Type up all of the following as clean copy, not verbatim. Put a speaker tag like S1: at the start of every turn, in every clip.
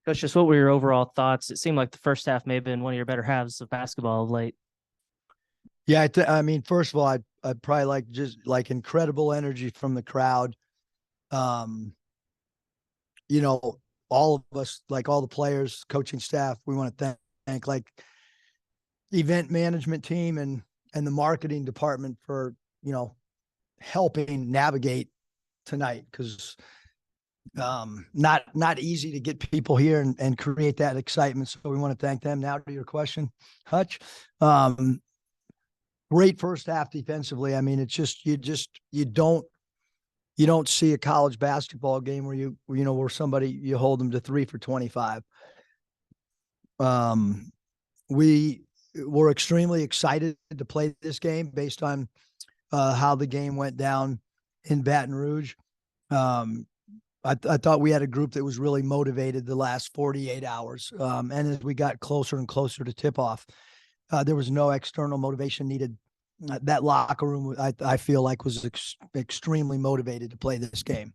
S1: Coach, just what were your overall thoughts? It seemed like the first half may have been one of your better halves of basketball of late.
S2: Yeah, I mean, first of all, I'd probably like just like incredible energy from the crowd. Um, you know, all of us, like all the players, coaching staff, we want to thank like event management team and the marketing department for, helping navigate tonight, because not easy to get people here and create that excitement. So we want to thank them. Now to your question, Hutch. Great first half defensively. I mean, it's just you don't see a college basketball game where where somebody, you hold them to 3 for 25. We were extremely excited to play this game based on how the game went down in Baton Rouge. I thought we had a group that was really motivated the last 48 hours. And as we got closer and closer to tip off, there was no external motivation needed. That locker room, I feel like, was extremely motivated to play this game.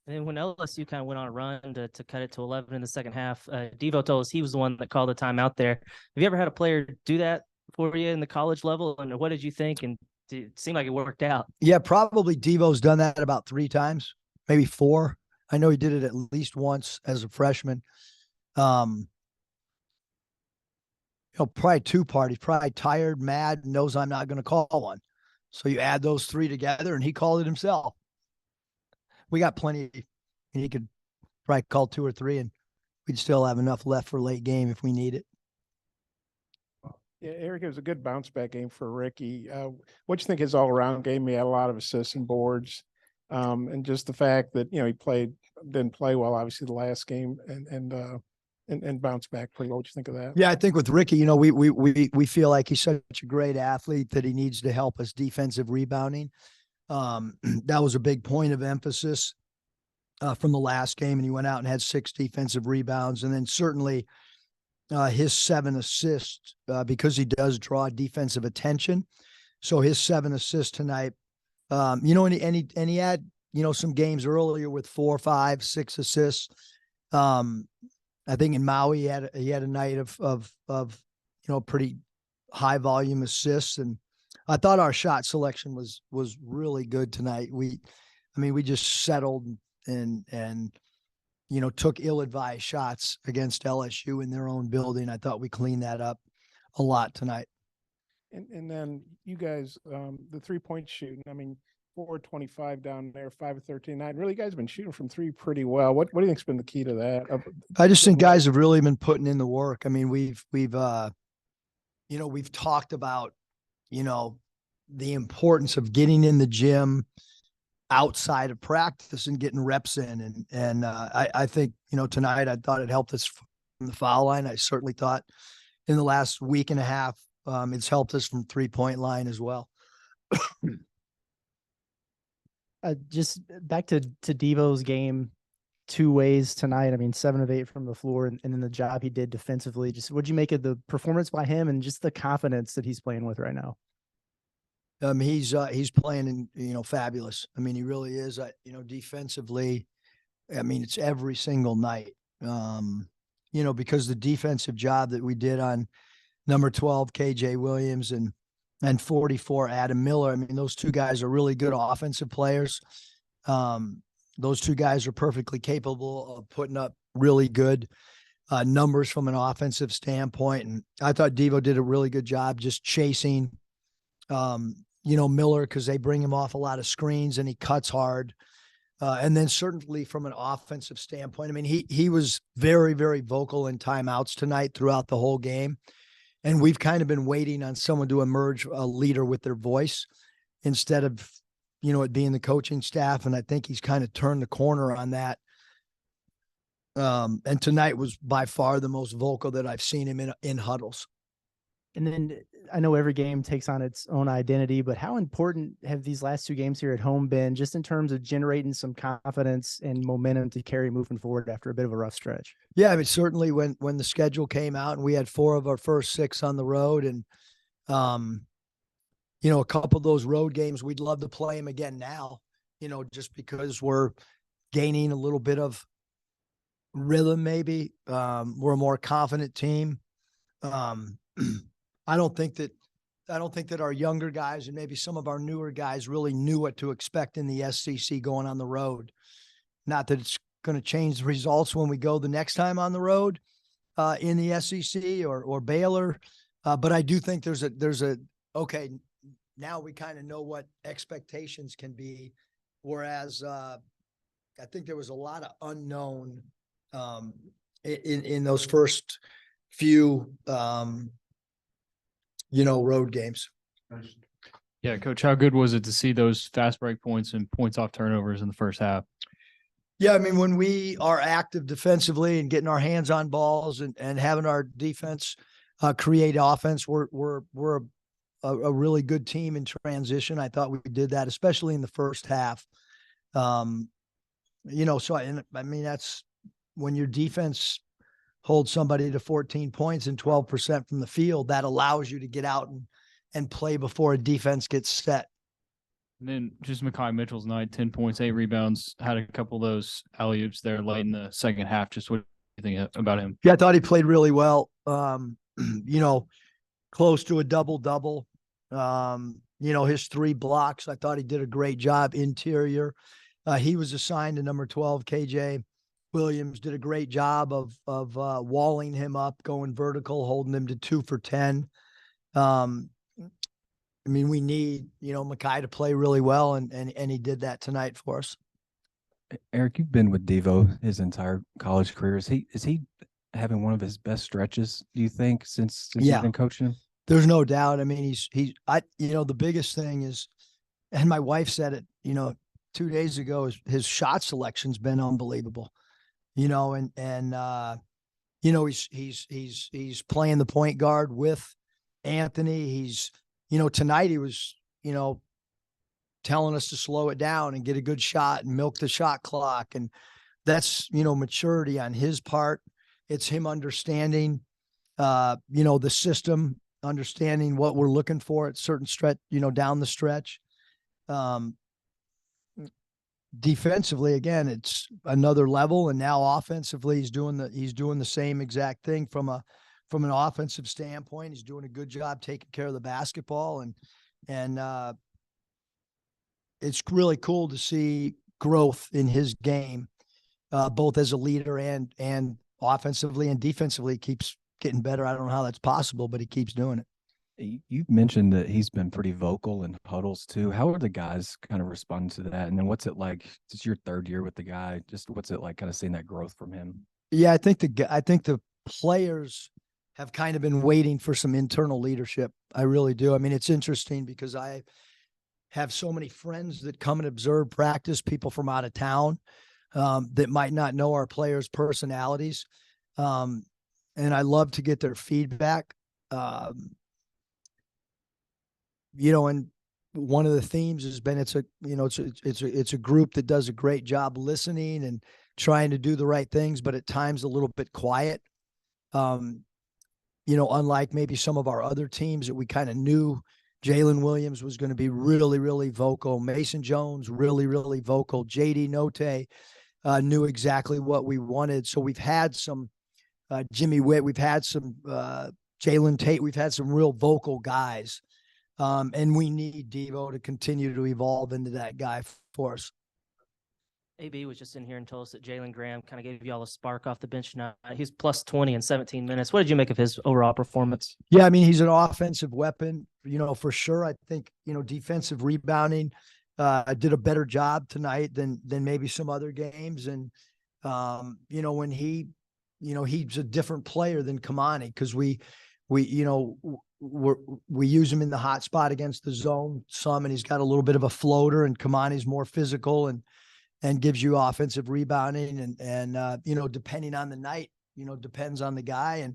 S1: And then when LSU kind of went on a run to cut it to 11 in the second half, Devo told us he was the one that called the timeout there. Have you ever had a player do that for you in the college level? And what did you think? And it seemed like it worked out.
S2: Yeah, probably Devo's done that about 3 times, maybe 4. I know he did it at least once as a freshman. Probably 2 parties, probably tired, mad, knows I'm not going to call one. So you add those 3 together, and he called it himself. We got plenty, and he could probably call 2 or 3, and we'd still have enough left for late game if we need it.
S3: Yeah, Eric, it was a good bounce back game for Ricky. What do you think his all around game? He had a lot of assists and boards, and just the fact that he didn't play well, obviously the last game, and bounce back pretty well. What do you think of that?
S2: Yeah, I think with Ricky, we feel like he's such a great athlete that he needs to help us defensive rebounding. That was a big point of emphasis from the last game, and he went out and had 6 defensive rebounds, and then certainly his 7 assists because he does draw defensive attention. So his 7 assists tonight, and he had some games earlier with 4, 5, 6 assists. I think in Maui he had a night of pretty high volume assists, and I thought our shot selection was really good tonight. We just settled and took ill-advised shots against LSU in their own building. I thought we cleaned that up a lot tonight.
S3: And then you guys, the 3-point shooting. 4-25 down there, 5 of 13. Really, you guys have been shooting from 3 pretty well. What do you think's been the key to that?
S2: I just think guys have really been putting in the work. I mean, we've talked about, the importance of getting in the gym outside of practice and getting reps in. And I think, tonight I thought it helped us from the foul line. I certainly thought in the last week and a half, it's helped us from 3-point line as well.
S4: Just back to Devo's game, 2 ways tonight. 7 of 8 from the floor, and then the job he did defensively. Just what'd you make of the performance by him and just the confidence that he's playing with right now?
S2: He's playing, fabulous. He really is. Defensively, it's every single night. Because the defensive job that we did on number 12, KJ Williams, and 44, Adam Miller. Those 2 guys are really good offensive players. Those 2 guys are perfectly capable of putting up really good numbers from an offensive standpoint. And I thought Devo did a really good job just chasing, Miller, because they bring him off a lot of screens and he cuts hard. And then certainly from an offensive standpoint, he was very, very vocal in timeouts tonight throughout the whole game. And we've kind of been waiting on someone to emerge a leader with their voice instead of, it being the coaching staff. And I think he's kind of turned the corner on that. And tonight was by far the most vocal that I've seen him in huddles.
S4: And then I know every game takes on its own identity, but how important have these last 2 games here at home been just in terms of generating some confidence and momentum to carry moving forward after a bit of a rough stretch?
S2: Yeah, certainly when the schedule came out and we had 4 of our first 6 on the road, and, a couple of those road games, we'd love to play them again now, just because we're gaining a little bit of rhythm, maybe. We're a more confident team. I don't think that our younger guys and maybe some of our newer guys really knew what to expect in the SEC going on the road. Not that it's going to change the results when we go the next time on the road in the SEC or Baylor. But I do think there's a okay, now we kind of know what expectations can be. Whereas I think there was a lot of unknown in those first few road games.
S5: Yeah, Coach, how good was it to see those fast break points and points off turnovers in the first half?
S2: Yeah, I mean, when we are active defensively and getting our hands on balls and having our defense create offense, we're a really good team in transition. I thought we did that, especially in the first half. So I mean, that's when your defense holds somebody to 14 points and 12% from the field, that allows you to get out and play before a defense gets set.
S5: And then just Mekhi Mitchell's night, 10 points, 8 rebounds, had a couple of those alley-oops there late in the second half. Just what do you think about him?
S2: Yeah, I thought he played really well. Close to a double-double. His 3 blocks, I thought he did a great job interior. He was assigned to number 12, KJ Williams, did a great job of walling him up, going vertical, holding him to 2 for 10. I mean, we need, Mekhi to play really well, and he did that tonight for us.
S6: Eric, you've been with Devo his entire college career. Is he having one of his best stretches, do you think, since you've been coaching him?
S2: There's no doubt. I mean, the biggest thing is, and my wife said it, 2 days ago, is his shot selection's been unbelievable. He's playing the point guard with Anthony. He's, tonight he was, telling us to slow it down and get a good shot and milk the shot clock. And that's, maturity on his part. It's him understanding, the system, understanding what we're looking for at certain stretch, down the stretch. Defensively, again, it's another level. And now offensively, he's doing the same exact thing from an offensive standpoint. He's doing a good job taking care of the basketball, and it's really cool to see growth in his game, both as a leader and offensively and defensively. He keeps getting better. I don't know how that's possible, but he keeps doing it.
S6: You mentioned that he's been pretty vocal in huddles too. How are the guys kind of responding to that? And then what's it like? It's your 3rd year with the guy. Just what's it like kind of seeing that growth from him?
S2: Yeah, I think the players have kind of been waiting for some internal leadership. I really do. I mean, it's interesting because I have so many friends that come and observe practice, people from out of town that might not know our players' personalities. And I love to get their feedback. And one of the themes has been it's a group that does a great job listening and trying to do the right things, but at times a little bit quiet. Unlike maybe some of our other teams that we kind of knew, Jalen Williams was going to be really, really vocal. Mason Jones, really, really vocal. JD Note knew exactly what we wanted. So we've had some Jimmy Witt, we've had some Jalen Tate, we've had some real vocal guys. And we need Devo to continue to evolve into that guy for us.
S1: AB was just in here and told us that Jalen Graham kind of gave you all a spark off the bench tonight. He's plus 20 in 17 minutes. What did you make of his overall performance?
S2: Yeah, I mean, he's an offensive weapon, for sure. I think, defensive rebounding did a better job tonight than maybe some other games. And, when he's a different player than Kamani, because we use him in the hot spot against the zone some, and he's got a little bit of a floater, and Kamani's more physical and gives you offensive rebounding and depending on the night, depends on the guy,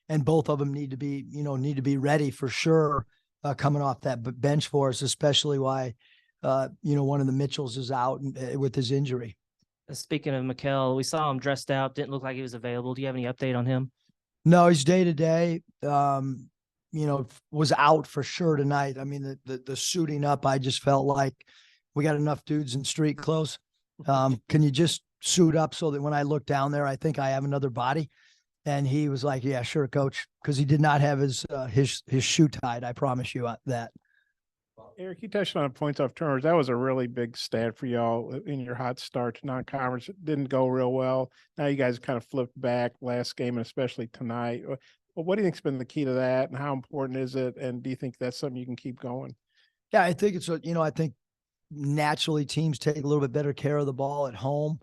S2: and both of them need to be ready for sure coming off that bench for us, especially why one of the Mitchells is out with his injury.
S1: Speaking of Mikal, we saw him dressed out, didn't look like he was available. Do you have any update on him?
S2: No, he's day to day. Was out for sure tonight. I mean, the suiting up, I just felt like we got enough dudes in street clothes. Can you just suit up so that when I look down there, I think I have another body. And he was like, yeah, sure, coach. Cause he did not have his shoe tied. I promise you that.
S3: Eric, you touched on points off turnovers. That was a really big stat for y'all in your hot start to non-conference. It didn't go real well. Now you guys kind of flipped back last game and especially tonight. Well, what do you think's been the key to that, and how important is it? And do you think that's something you can keep going?
S2: Yeah, I think I think naturally teams take a little bit better care of the ball at home.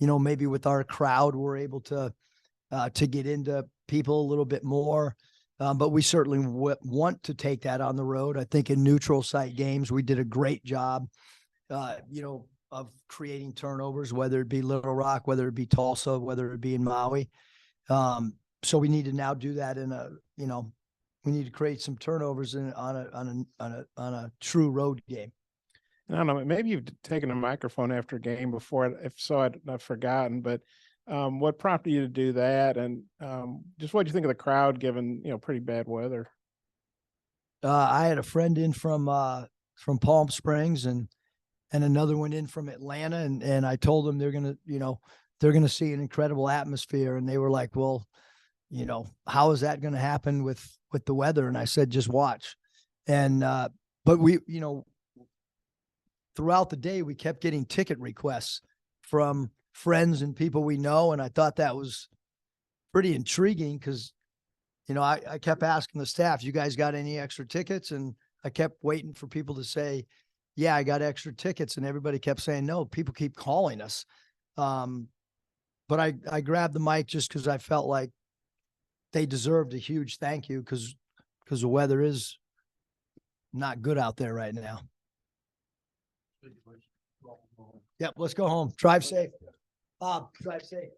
S2: Maybe with our crowd, we're able to get into people a little bit more. But we certainly want to take that on the road. I think in neutral site games, we did a great job, of creating turnovers, whether it be Little Rock, whether it be Tulsa, whether it be in Maui. So we need to now do that we need to create some turnovers on a true road game.
S3: I don't know. Maybe you've taken a microphone after a game before. If so, I've forgotten. But what prompted you to do that? And just what do you think of the crowd given, pretty bad weather?
S2: I had a friend in from Palm Springs and another one in from Atlanta. And I told them they're going to see an incredible atmosphere. And they were like, well, how is that going to happen with the weather? And I said, just watch. And, but we, throughout the day, we kept getting ticket requests from friends and people we know. And I thought that was pretty intriguing because, I kept asking the staff, you guys got any extra tickets? And I kept waiting for people to say, yeah, I got extra tickets. And everybody kept saying, no, people keep calling us. But I grabbed the mic just because I felt like they deserved a huge thank you because the weather is not good out there right now. Yep, let's go home. Drive safe. Bob, drive safe.